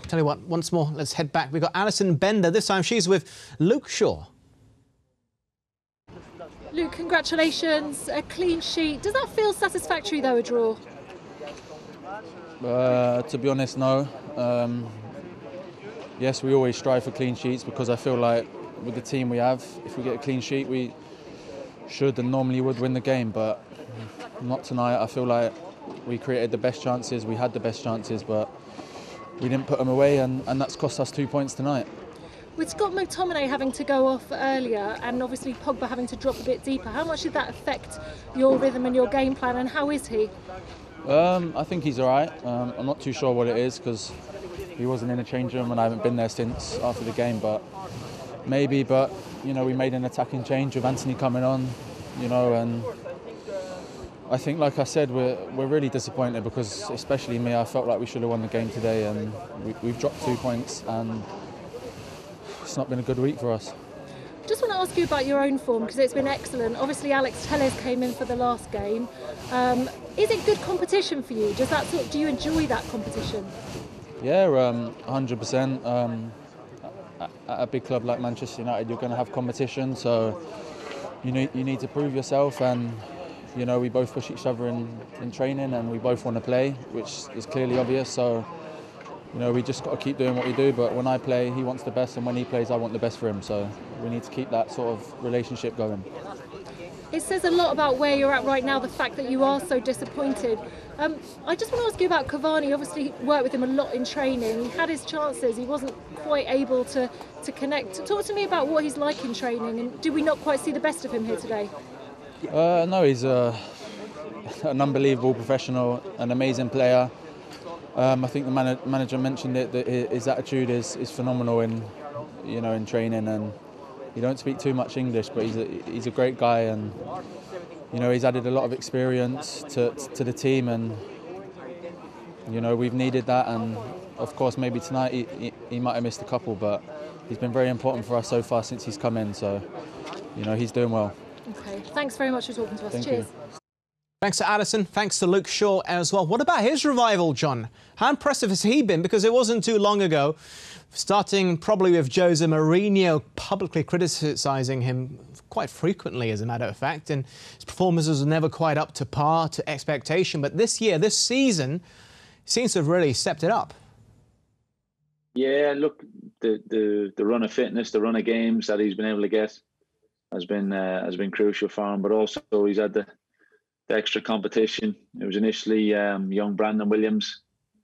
Tell you what, once more, let's head back. We've got Alison Bender. This time she's with Luke Shaw. Luke, congratulations. A clean sheet. Does that feel satisfactory, though, a draw? To be honest, no. Yes, we always strive for clean sheets because I feel like with the team we have, if we get a clean sheet, we should and normally would win the game, but not tonight. I feel like we created the best chances, we had the best chances, but we didn't put them away, and that's cost us 2 points tonight. With Scott McTominay having to go off earlier and obviously Pogba having to drop a bit deeper, how much did that affect your rhythm and your game plan, and how is he? I think he's all right. I'm not too sure what it is because he wasn't in a change room and I haven't been there since after the game, but maybe. But you know, we made an attacking change with Anthony coming on, you know, and I think, like I said, we're really disappointed because, especially me, I felt like we should have won the game today, and we've dropped 2 points, and it's not been a good week for us. Just want to ask you about your own form because it's been excellent. Obviously, Alex Telles came in for the last game. Is it good competition for you? Do you enjoy that competition? Yeah, 100%. At a big club like Manchester United, you're going to have competition, so you need to prove yourself, and you know, we both push each other in training, and we both want to play, which is clearly obvious. So you know, we just got to keep doing what we do. But when I play, he wants the best, and when he plays, I want the best for him. So we need to keep that sort of relationship going. It says a lot about where you're at right now, the fact that you are so disappointed. I just want to ask you about Cavani. Obviously, worked with him a lot in training. He had his chances. He wasn't quite able to connect. Talk to me about what he's like in training, and do we not quite see the best of him here today? No, he's an unbelievable professional, an amazing player. I think the manager mentioned it, that his attitude is phenomenal in training, and he don't speak too much English, but he's a great guy, and you know, he's added a lot of experience to the team, and you know, we've needed that. And of course, maybe tonight he might have missed a couple, but he's been very important for us so far since he's come in. So you know, he's doing well. Okay, thanks very much for talking to us. Thank Cheers. you. Thanks to Alison. Thanks to Luke Shaw as well. What about his revival, John? How impressive has he been? Because it wasn't too long ago, starting probably with Jose Mourinho publicly criticising him quite frequently, as a matter of fact, and his performances were never quite up to par, to expectation. But this year, this season, seems to have really stepped it up. Yeah, look, the run of fitness, the run of games that he's been able to get has been crucial for him. But also he's had the extra competition. It was initially young Brandon Williams,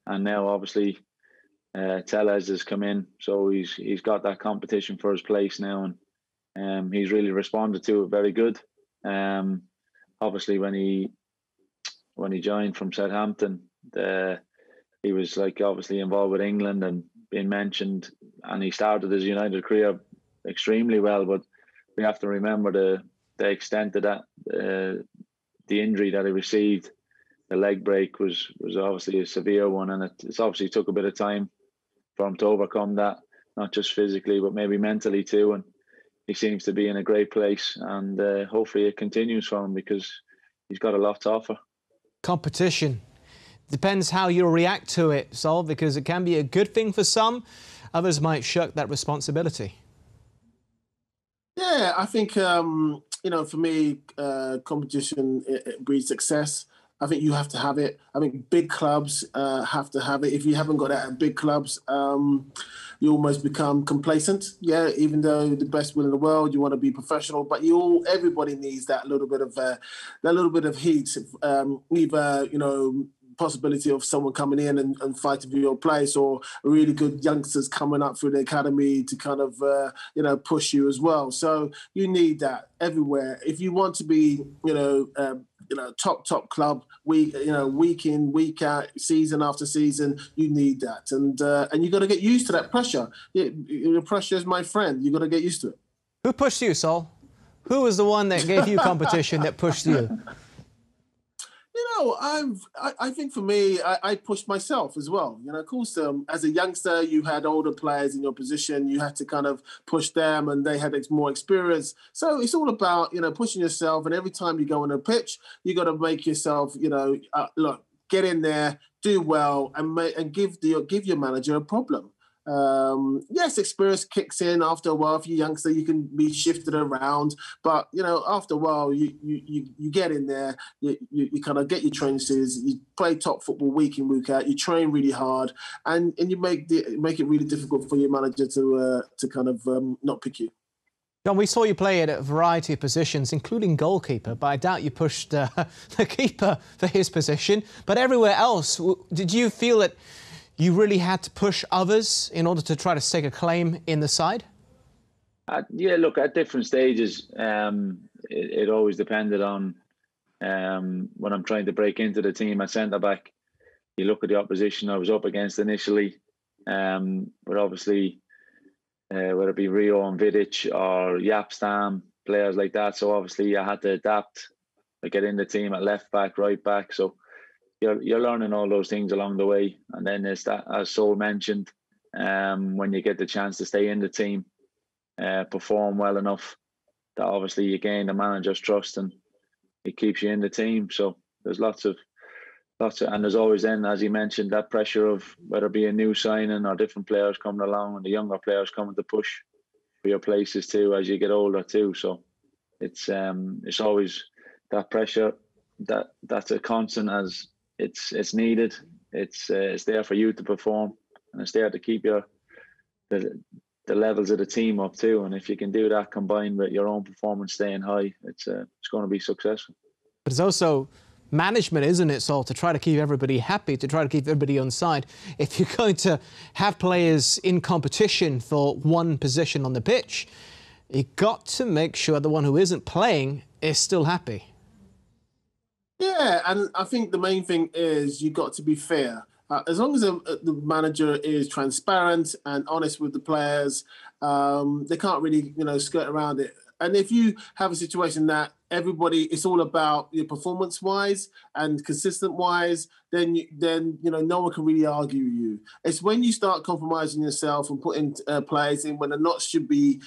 and now obviously Telles has come in, so he's got that competition for his place now, and he's really responded to it very good. Obviously when he joined from Southampton, he was obviously involved with England and being mentioned, and he started his United career extremely well. But we have to remember the extent of that. The injury that he received, the leg break, was obviously a severe one, and it's obviously took a bit of time for him to overcome that, not just physically but maybe mentally too. And he seems to be in a great place, and hopefully it continues for him because he's got a lot to offer. Competition depends how you react to it, Sol, because it can be a good thing for some, others might shirk that responsibility. Yeah, I think you know, for me, competition it breeds success. I think you have to have it. I think big clubs have to have it. If you haven't got that at big clubs, you almost become complacent. Yeah, even though the best will in the world, you want to be professional, but everybody needs that little bit of heat. Either, you know, possibility of someone coming in and fighting for your place, or really good youngsters coming up through the academy to kind of you know, push you as well. So you need that everywhere if you want to be, you know, top club, week in, week out, season after season. You need that, and you got to get used to that pressure. The pressure is my friend. You got to get used to it. Who pushed you, Sol? Who was the one that gave you competition that pushed you? You know, I think for me, I pushed myself as well. You know, of course, as a youngster, you had older players in your position. You had to kind of push them, and they had more experience. So it's all about, you know, pushing yourself. And every time you go on a pitch, you got to make yourself, you know, look, get in there, do well, and give your manager a problem. Yes, experience kicks in after a while. If you're youngster, you can be shifted around, but after a while, you get in there. You kind of get your trenches. You play top football week in, week out. You train really hard, and you make it really difficult for your manager to kind of not pick you. John, we saw you play at a variety of positions, including goalkeeper, but I doubt you pushed the keeper for his position. But everywhere else, did you feel that you really had to push others in order to try to stake a claim in the side? Yeah, look, at different stages, it always depended on when I'm trying to break into the team at centre-back. You look at the opposition I was up against initially, but obviously, whether it be Rio and Vidic or Yapstam, players like that. So obviously I had to adapt. I get in the team at left back, right back. So you're learning all those things along the way. And then there's that, as Sol mentioned, when you get the chance to stay in the team, perform well enough, that obviously you gain the manager's trust and it keeps you in the team. So there's lots of, and there's always then, as you mentioned, that pressure of whether it be a new signing or different players coming along and the younger players coming to push for your places too as you get older too. So it's always that pressure that's a constant, as it's needed. It's there for you to perform, and it's there to keep the levels of the team up too. And if you can do that combined with your own performance staying high, it's going to be successful. But it's also management, isn't it, Sol, to try to keep everybody happy, to try to keep everybody on side. If you're going to have players in competition for one position on the pitch, you've got to make sure the one who isn't playing is still happy. Yeah, and I think the main thing is you got to be fair. As long as the manager is transparent and honest with the players, they can't really, skirt around it. And if you have a situation that everybody, it's all about your performance-wise and consistent-wise, then no one can really argue with you. It's when you start compromising yourself and putting players in when they're not should be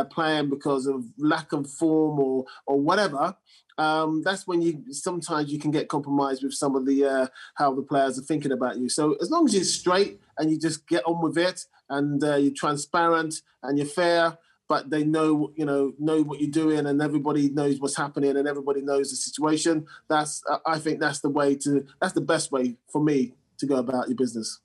playing because of lack of form or whatever. That's when sometimes you can get compromised with some of the how the players are thinking about you. So as long as you're straight and you just get on with it and you're transparent and you're fair, but they know what you're doing and everybody knows what's happening and everybody knows the situation. I think that's the best way for me to go about your business.